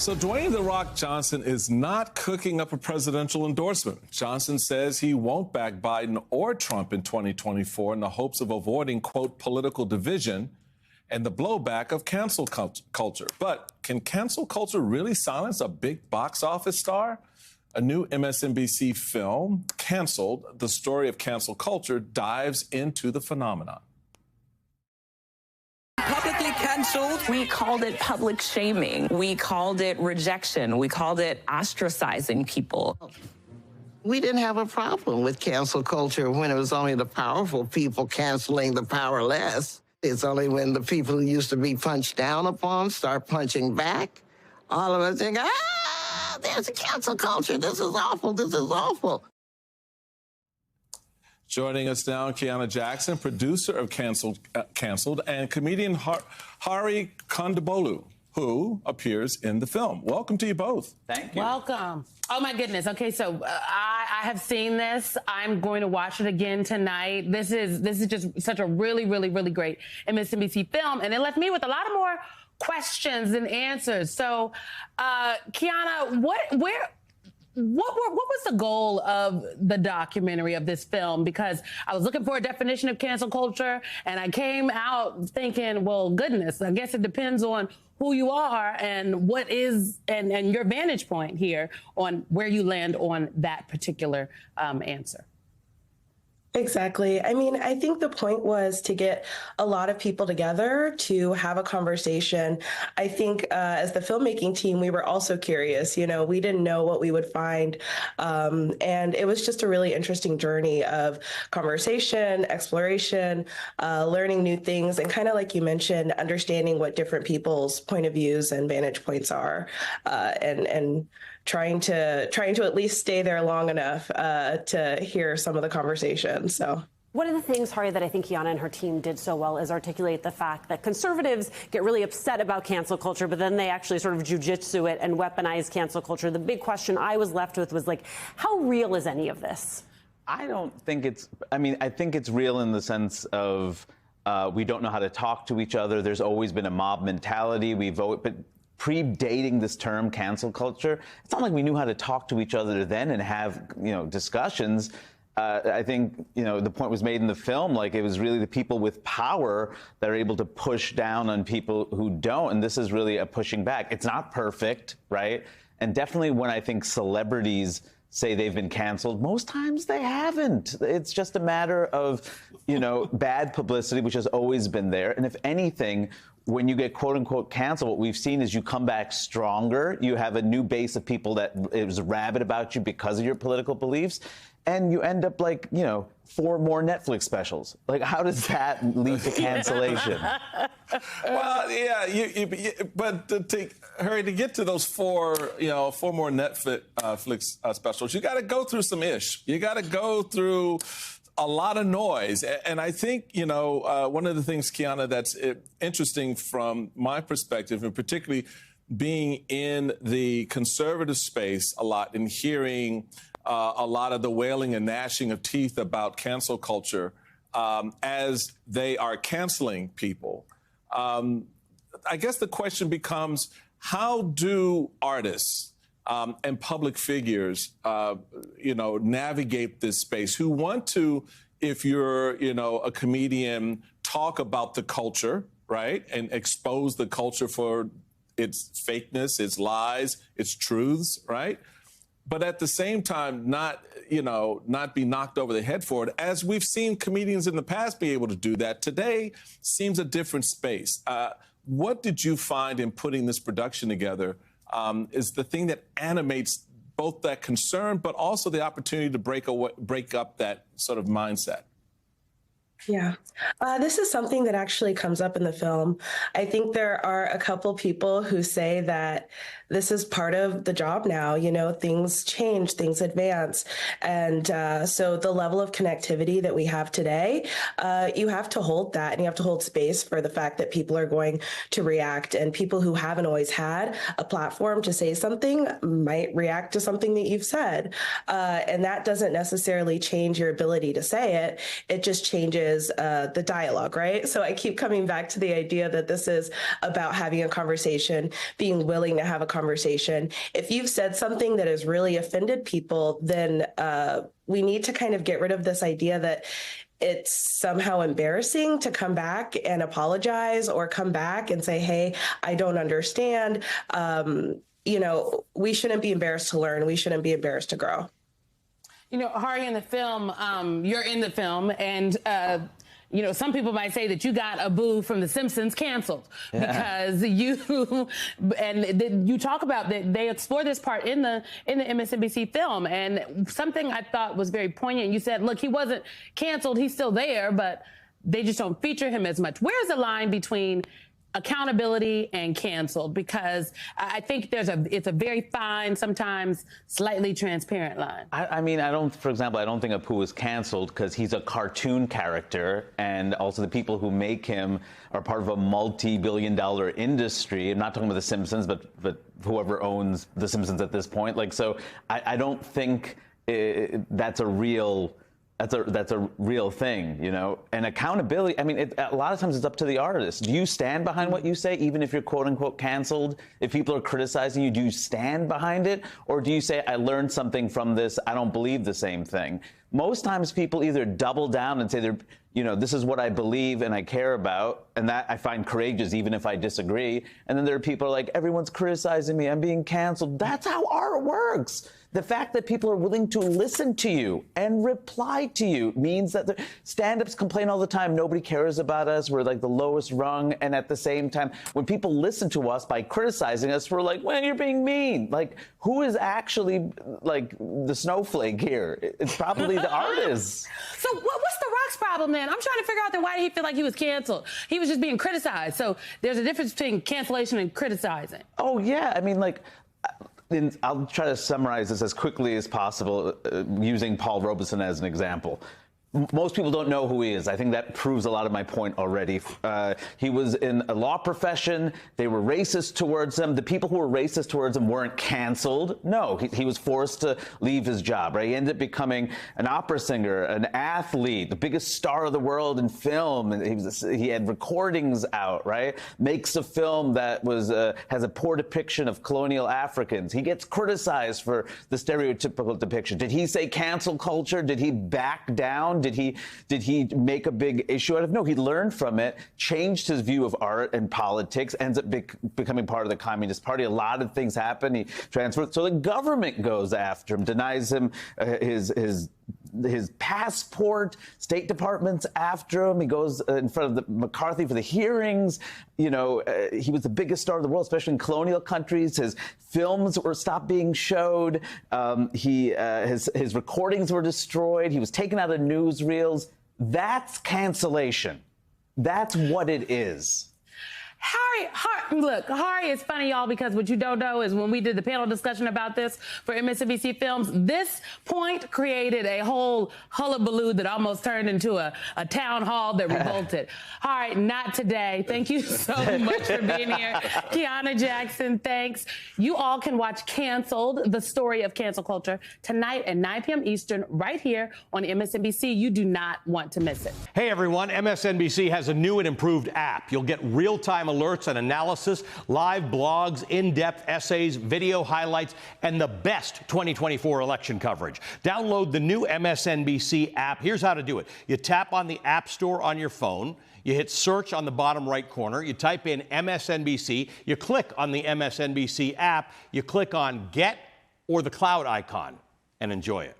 So Dwayne "The Rock" Johnson is not cooking up a presidential endorsement. Johnson says he won't back Biden or Trump in 2024 in the hopes of avoiding, quote, political division and the blowback of cancel culture. But can cancel culture really silence a big box office star? A new MSNBC film, Canceled, the story of cancel culture, dives into the phenomenon. Publicly canceled. We called it public shaming. We called it rejection. We called it ostracizing people. We didn't have a problem with cancel culture when it was only the powerful people canceling the powerless. It's only when the people who used to be punched down upon start punching back, all of us think, there's a cancel culture. This is awful. This is awful. Joining us now, Kiana Jackson, producer of Canceled, and comedian Hari Kondabolu, who appears in the film. Welcome to you both. Thank you. Welcome. Oh, my goodness. Okay, so I have seen this. I'm going to watch it again tonight. This is just such a really, really, really great MSNBC film, and it left me with a lot of more questions than answers. So, Kiana, what was the goal of the documentary, of this film? Because I was looking for a definition of cancel culture, and I came out thinking, well, goodness, I guess it depends on who you are and what is, and your vantage point here on where you land on that particular answer. Exactly. I mean, I think the point was to get a lot of people together to have a conversation. I think as the filmmaking team, we were also curious. You know, we didn't know what we would find. And it was just a really interesting journey of conversation, exploration, learning new things, and kind of like you mentioned, understanding what different people's point of views and vantage points are, and trying to at least stay there long enough to hear some of the conversation. So one of the things, Hari, that I think Kiana and her team did so well is articulate the fact that conservatives get really upset about cancel culture, but then they actually sort of jujitsu it and weaponize cancel culture. The big question I was left with was, like, how real is any of this? I don't think I think it's real in the sense of we don't know how to talk to each other. There's always been a mob mentality. But predating this term cancel culture, it's not like we knew how to talk to each other then and have, discussions. I think, the point was made in the film, like it was really the people with power that are able to push down on people who don't. And this is really a pushing back. It's not perfect, right? And definitely when I think celebrities say they've been canceled, most times they haven't. It's just a matter of, bad publicity, which has always been there. And if anything, when you get quote unquote canceled, what we've seen is you come back stronger. You have a new base of people that is rabid about you because of your political beliefs. And you end up like, 4 more Netflix specials. Like, how does that lead to cancellation? Well, yeah, but to get to those 4 more Netflix specials, you got to go through some ish. You got to go through a lot of noise. And I think, one of the things, Kiana, that's interesting from my perspective, and particularly being in the conservative space a lot and hearing a lot of the wailing and gnashing of teeth about cancel culture as they are canceling people. I guess the question becomes, how do artists and public figures, navigate this space, who want to, if you're, a comedian, talk about the culture, right, and expose the culture for its fakeness, its lies, its truths, right? But at the same time, not be knocked over the head for it, as we've seen comedians in the past be able to do that. Today seems a different space. What did you find in putting this production together is the thing that animates both that concern, but also the opportunity to break up that sort of mindset? Yeah, this is something that actually comes up in the film. I think there are a couple people who say that this is part of the job now. Things change, things advance. And so the level of connectivity that we have today, you have to hold that, and you have to hold space for the fact that people are going to react. And people who haven't always had a platform to say something might react to something that you've said. And that doesn't necessarily change your ability to say it. It just changes is the dialogue, right? So I keep coming back to the idea that this is about having a conversation, being willing to have a conversation. If you've said something that has really offended people, then we need to kind of get rid of this idea that it's somehow embarrassing to come back and apologize or come back and say, hey, I don't understand. We shouldn't be embarrassed to learn. We shouldn't be embarrassed to grow. Hari, in the film, you're in the film, and some people might say that you got Abu from The Simpsons canceled because you talk about that they explore this part in the MSNBC film, and something I thought was very poignant. You said, look, he wasn't canceled, he's still there, but they just don't feature him as much. Where's the line between accountability and canceled? Because I think it's a very fine, sometimes slightly transparent line. For example, I don't think Apu was canceled because he's a cartoon character, and also the people who make him are part of a multi-billion-dollar industry. I'm not talking about The Simpsons, but whoever owns The Simpsons at this point. So I don't think that's a real thing, And accountability, a lot of times it's up to the artist. Do you stand behind what you say, even if you're quote unquote canceled? If people are criticizing you, do you stand behind it? Or do you say, I learned something from this, I don't believe the same thing? Most times people either double down and say, this is what I believe and I care about, and that I find courageous even if I disagree. And then there are people who are like, everyone's criticizing me, I'm being canceled. That's how art works. The fact that people are willing to listen to you and reply to you means that stand-ups complain all the time. Nobody cares about us. We're like the lowest rung. And at the same time, when people listen to us by criticizing us, we're like, well, you're being mean. Like, who is actually like the snowflake here? It's probably the artist. So what's The Rock's problem then? I'm trying to figure out then why did he feel like he was canceled? He was just being criticized. So there's a difference between cancellation and criticizing. Oh, yeah. I'll try to summarize this as quickly as possible using Paul Robeson as an example. Most people don't know who he is. I think that proves a lot of my point already. He was in a law profession. They were racist towards him. The people who were racist towards him weren't canceled. No, he was forced to leave his job. Right? He ended up becoming an opera singer, an athlete, the biggest star of the world in film. And he had recordings out. Right? Makes a film that has a poor depiction of colonial Africans. He gets criticized for the stereotypical depiction. Did he say cancel culture? Did he back down? Did he make a big issue out of it? No, he learned from it, changed his view of art and politics, ends up becoming part of the Communist Party. A lot of things happen. He transferred. So the government goes after him, denies him his passport. State Department's after him. He goes in front of McCarthy for the hearings. He was the biggest star of the world, especially in colonial countries. His films were stopped being showed. His recordings were destroyed. He was taken out of newsreels. That's cancellation. That's what it is. Hari is funny, y'all, because what you don't know is when we did the panel discussion about this for MSNBC Films, this point created a whole hullabaloo that almost turned into a town hall that revolted. Hari, not today. Thank you so much for being here. Kiana Jackson, thanks. You all can watch Canceled, the story of cancel culture, tonight at 9 p.m. Eastern, right here on MSNBC. You do not want to miss it. Hey, everyone. MSNBC has a new and improved app. You'll get real-time alerts and analysis, live blogs, in-depth essays, video highlights, and the best 2024 election coverage. Download the new MSNBC app. Here's how to do it. You tap on the App Store on your phone. You hit search on the bottom right corner. You type in MSNBC. You click on the MSNBC app. You click on Get or the cloud icon and enjoy it.